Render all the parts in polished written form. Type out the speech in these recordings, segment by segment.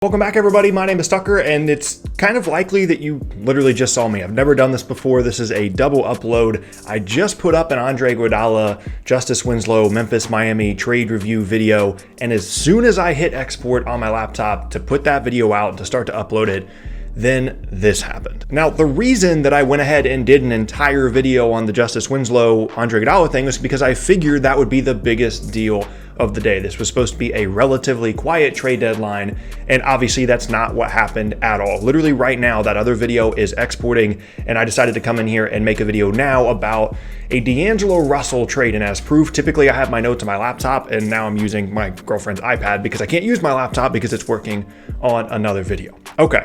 Welcome back, everybody. My name is Tucker, and it's kind of likely that you literally just saw me. I've never done this before. This is a double upload. I just put up an Andre Iguodala, Justice Winslow, Memphis, Miami trade review video, and as soon as I hit export on my laptop to put that video out, to start to upload it, then this happened. Now, the reason that I went ahead and did an entire video on the Justice Winslow, Andre Iguodala thing was because I figured that would be the biggest deal of the day. This was supposed to be a relatively quiet trade deadline, and obviously that's not what happened at all. Literally right now, that other video is exporting, and I decided to come in here and make a video now about a D'Angelo Russell trade. And as proof, typically I have my notes on my laptop, and now I'm using my girlfriend's iPad because I can't use my laptop because it's working on another video. Okay,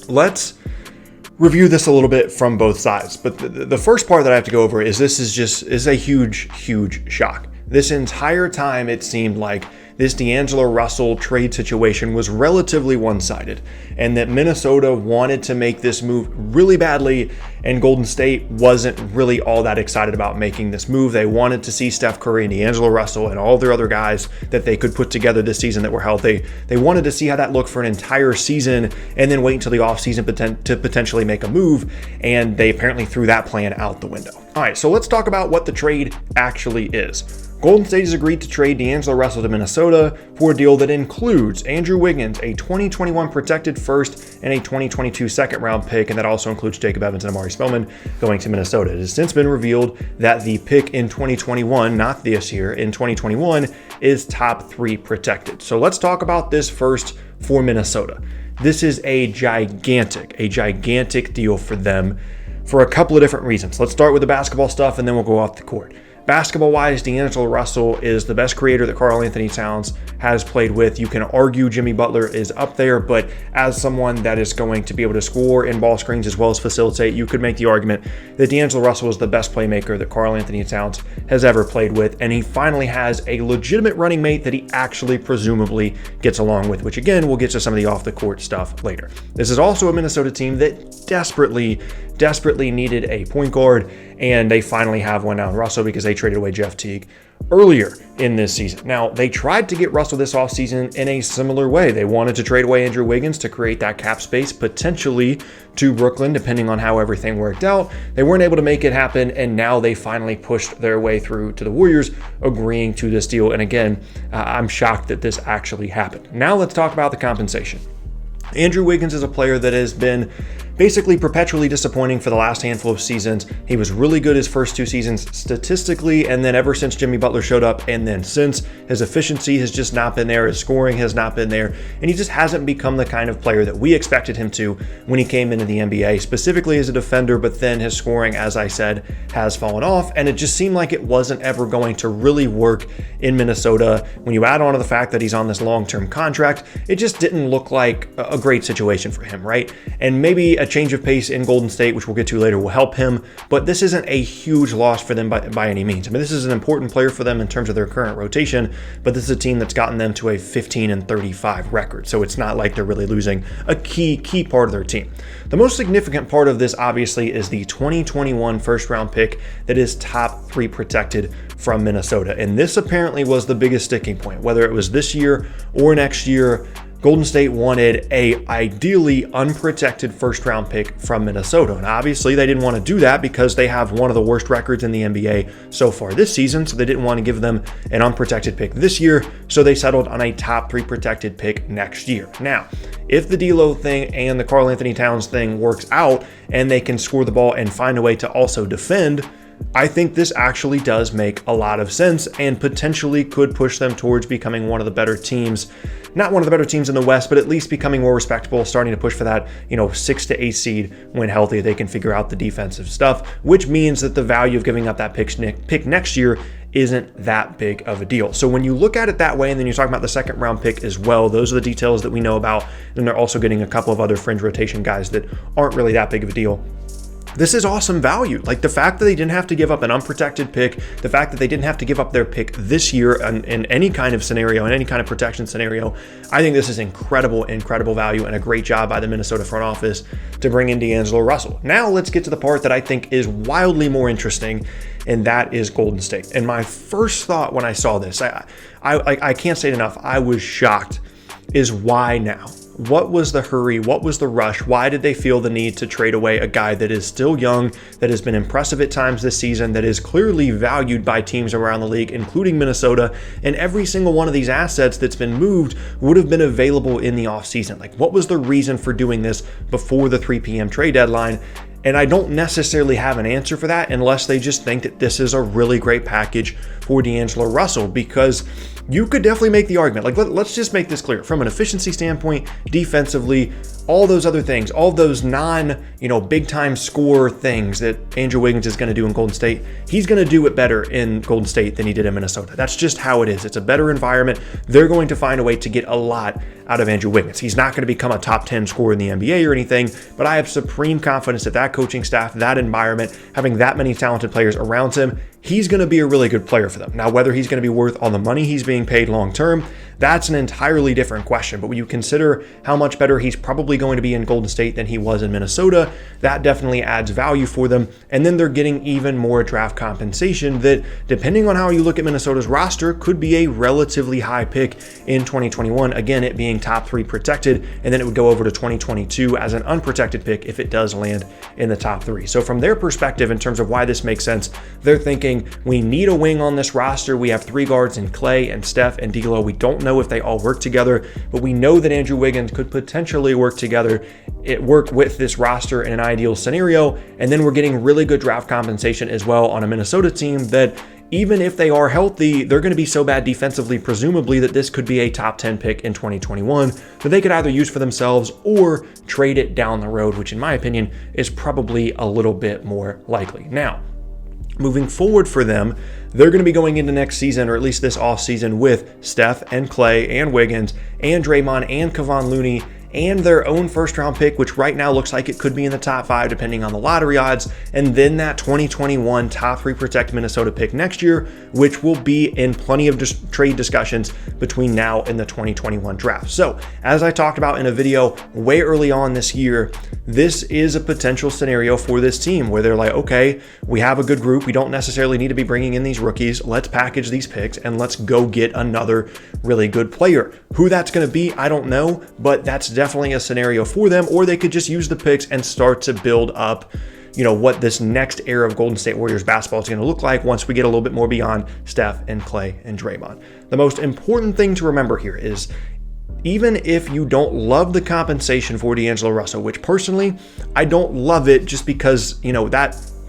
let's review this a little bit from both sides. But the first part that I have to go over is this is a huge shock. This entire time, it seemed like this D'Angelo Russell trade situation was relatively one-sided, and that Minnesota wanted to make this move really badly, and Golden State wasn't really all that excited about making this move. They wanted to see Steph Curry and D'Angelo Russell and all their other guys that they could put together this season that were healthy. They wanted to see how that looked for an entire season and then wait until the offseason to potentially make a move, and they apparently threw that plan out the window. All right, so let's talk about what the trade actually is. Golden State has agreed to trade D'Angelo Russell to Minnesota for a deal that includes Andrew Wiggins, a 2021 protected first, and a 2022 second-round pick, and that also includes Jacob Evans and Amari Spellman going to Minnesota. It has since been revealed that the pick in 2021, not this year, in 2021, is top 3 protected. So let's talk about this first for Minnesota. This is a gigantic deal for them for a couple of different reasons. Let's start with the basketball stuff, and then we'll go off the court. Basketball-wise, D'Angelo Russell is the best creator that Karl Anthony Towns has played with. You can argue Jimmy Butler is up there, but as someone that is going to be able to score in ball screens as well as facilitate, you could make the argument that D'Angelo Russell is the best playmaker that Karl Anthony Towns has ever played with, and he finally has a legitimate running mate that he actually presumably gets along with, which again, we'll get to some of the off-the-court stuff later. This is also a Minnesota team that desperately needed a point guard, and they finally have one now in Russell because they traded away Jeff Teague earlier in this season. Now, they tried to get Russell this offseason in a similar way. They wanted to trade away Andrew Wiggins to create that cap space, potentially to Brooklyn, depending on how everything worked out. They weren't able to make it happen, and now they finally pushed their way through to the Warriors, agreeing to this deal. And again, I'm shocked that this actually happened. Now let's talk about the compensation. Andrew Wiggins is a player that has been basically perpetually disappointing for the last handful of seasons. He was really good his first 2 seasons statistically, and then ever since Jimmy Butler showed up, and then since, his efficiency has just not been there, his scoring has not been there, and he just hasn't become the kind of player that we expected him to when he came into the NBA, specifically as a defender, but then his scoring, as I said, has fallen off, and it just seemed like it wasn't ever going to really work in Minnesota. When you add on to the fact that he's on this long-term contract, it just didn't look like a great situation for him, right? And maybe a change of pace in Golden State, which we'll get to later, will help him, but this isn't a huge loss for them by any means. I mean, this is an important player for them in terms of their current rotation, but this is a team that's gotten them to a 15-35 record, so it's not like they're really losing a key part of their team. The most significant part of this, obviously, is the 2021 first-round pick that is top 3 protected from Minnesota, and this apparently was the biggest sticking point. Whether it was this year or next year, Golden State wanted a ideally unprotected first-round pick from Minnesota, and obviously they didn't want to do that because they have one of the worst records in the NBA so far this season, so they didn't want to give them an unprotected pick this year, so they settled on a top 3 protected pick next year. Now, if the D'Lo thing and the Karl Anthony Towns thing works out and they can score the ball and find a way to also defend, I think this actually does make a lot of sense and potentially could push them towards becoming one of the better teams. Not one of the better teams in the West, but at least becoming more respectable, starting to push for that, 6 to 8 seed when healthy. They can figure out the defensive stuff, which means that the value of giving up that pick next year isn't that big of a deal. So when you look at it that way, and then you're talking about the second round pick as well, those are the details that we know about. And they're also getting a couple of other fringe rotation guys that aren't really that big of a deal. This is awesome value. Like the fact that they didn't have to give up an unprotected pick, the fact that they didn't have to give up their pick this year in any kind of scenario, in any kind of protection scenario, I think this is incredible value and a great job by the Minnesota front office to bring in D'Angelo Russell. Now let's get to the part that I think is wildly more interesting, and that is Golden State. And my first thought when I saw this, I can't say it enough, I was shocked is why now? What was the hurry? What was the rush? Why did they feel the need to trade away a guy that is still young, that has been impressive at times this season, that is clearly valued by teams around the league, including Minnesota, and every single one of these assets that's been moved would have been available in the offseason? Like, what was the reason for doing this before the 3 p.m. trade deadline? And I don't necessarily have an answer for that unless they just think that this is a really great package for D'Angelo Russell, because you could definitely make the argument. Like, let's just make this clear. From an efficiency standpoint, defensively, all those other things, all those big time score things that Andrew Wiggins is going to do in Golden State, he's going to do it better in Golden State than he did in Minnesota. That's just how it is. It's a better environment. They're going to find a way to get a lot out of Andrew Wiggins. He's not going to become a top 10 scorer in the NBA or anything, but I have supreme confidence that that coaching staff, that environment, having that many talented players around him, he's going to be a really good player for them. Now, whether he's going to be worth all the money he's being paid long term, that's an entirely different question. But when you consider how much better he's probably going to be in Golden State than he was in Minnesota, that definitely adds value for them. And then they're getting even more draft compensation that, depending on how you look at Minnesota's roster, could be a relatively high pick in 2021. Again, it being top 3 protected, and then it would go over to 2022 as an unprotected pick if it does land in the top 3. So from their perspective, in terms of why this makes sense, they're thinking, we need a wing on this roster. We have 3 guards in Clay and Steph and D'Lo. We don't know if they all work together, but we know that Andrew Wiggins could potentially work with this roster in an ideal scenario. And then we're getting really good draft compensation as well on a Minnesota team that, even if they are healthy, they're going to be so bad defensively, presumably, that this could be a top 10 pick in 2021 that they could either use for themselves or trade it down the road, which in my opinion is probably a little bit more likely. Now, moving forward for them, they're going to be going into next season, or at least this offseason, with Steph and Clay and Wiggins and Draymond and Kevon Looney and their own first-round pick, which right now looks like it could be in the top 5 depending on the lottery odds, and then that 2021 top 3 protect Minnesota pick next year, which will be in plenty of trade discussions between now and the 2021 draft. So, as I talked about in a video way early on this year, this is a potential scenario for this team where they're like, okay, we have a good group. We don't necessarily need to be bringing in these rookies. Let's package these picks and let's go get another really good player. Who that's going to be, I don't know, but that's definitely a scenario for them. Or they could just use the picks and start to build up, what this next era of Golden State Warriors basketball is going to look like once we get a little bit more beyond Steph and Clay and Draymond. The most important thing to remember here is, even if you don't love the compensation for D'Angelo Russell, which personally, I don't love it, just because,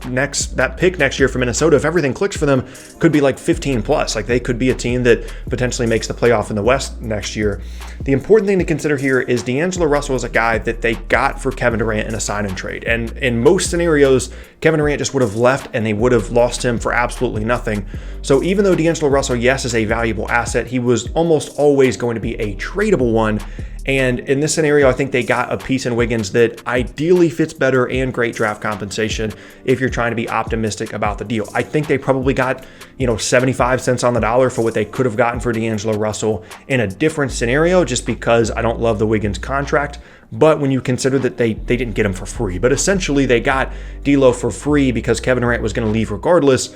that pick next year for Minnesota, if everything clicks for them, could be like 15 plus. Like, they could be a team that potentially makes the playoff in the West next year. The important thing to consider here is D'Angelo Russell is a guy that they got for Kevin Durant in a sign and trade. And in most scenarios, Kevin Durant just would have left and they would have lost him for absolutely nothing. So even though D'Angelo Russell, yes, is a valuable asset, he was almost always going to be a tradable one. And in this scenario, I think they got a piece in Wiggins that ideally fits better and great draft compensation if you're trying to be optimistic about the deal. I think they probably got, 75 cents on the dollar for what they could have gotten for D'Angelo Russell in a different scenario, just because I don't love the Wiggins contract. But when you consider that they didn't get him for free, but essentially they got D'Lo for free because Kevin Durant was going to leave regardless,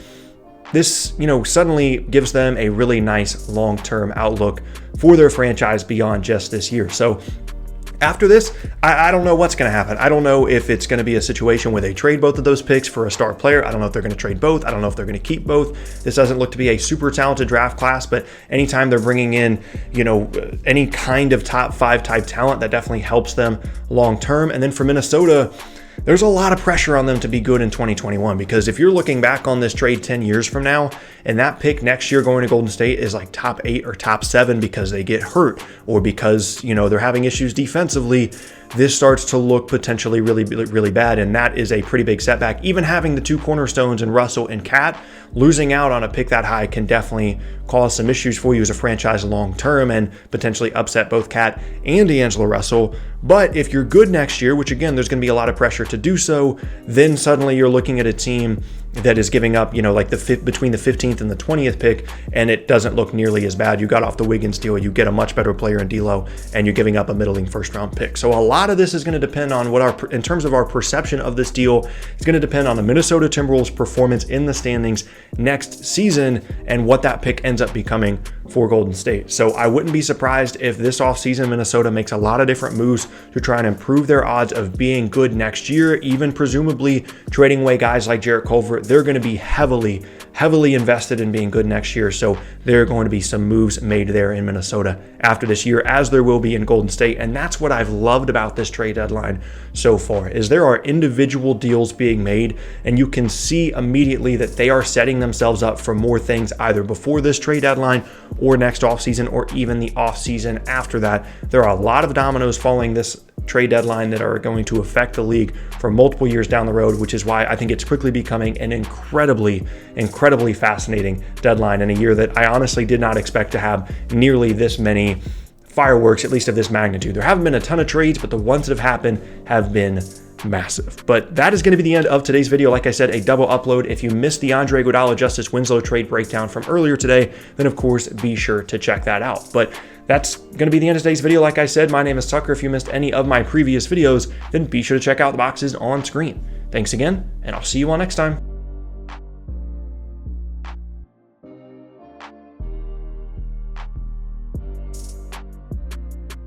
this, suddenly gives them a really nice long-term outlook for their franchise beyond just this year. So after this, I don't know what's going to happen. I don't know if it's going to be a situation where they trade both of those picks for a star player. I don't know if they're going to trade both. I don't know if they're going to keep both. This doesn't look to be a super talented draft class, but anytime they're bringing in, any kind of top 5 type talent, that definitely helps them long-term. And then for Minnesota, there's a lot of pressure on them to be good in 2021, because if you're looking back on this trade 10 years from now and that pick next year going to Golden State is like top 8 or top 7 because they get hurt or because, they're having issues defensively, this starts to look potentially really, really, really bad. And that is a pretty big setback. Even having the 2 cornerstones in Russell and Cat, losing out on a pick that high can definitely cause some issues for you as a franchise long term and potentially upset both Cat and D'Angelo Russell. But if you're good next year, which again, there's going to be a lot of pressure to do so, then suddenly you're looking at a team that is giving up, between the 15th and the 20th pick, and it doesn't look nearly as bad. You got off the Wiggins deal, you get a much better player in D'Lo, and you're giving up a middling first-round pick. So a lot of this is going to depend on in terms of our perception of this deal, it's going to depend on the Minnesota Timberwolves' performance in the standings next season and what that pick ends up becoming for Golden State. So I wouldn't be surprised if this offseason Minnesota makes a lot of different moves to try and improve their odds of being good next year, even presumably trading away guys like Jarrett Culver. They're going to be heavily invested in being good next year. So there are going to be some moves made there in Minnesota after this year, as there will be in Golden State. And that's what I've loved about this trade deadline so far, is there are individual deals being made, and you can see immediately that they are setting themselves up for more things either before this trade deadline or next offseason, or even the offseason after that. There are a lot of dominoes falling this trade deadline that are going to affect the league for multiple years down the road, which is why I think it's quickly becoming an incredibly fascinating deadline in a year that I honestly did not expect to have nearly this many fireworks, at least of this magnitude. There haven't been a ton of trades, but the ones that have happened have been massive. But that is going to be the end of today's video. Like I said, a double upload. If you missed the Andre Iguodala Justice Winslow trade breakdown from earlier today, then of course be sure to check that out. But that's going to be the end of today's video. Like I said, my name is Tucker. If you missed any of my previous videos, then be sure to check out the boxes on screen. Thanks again, and I'll see you all next time.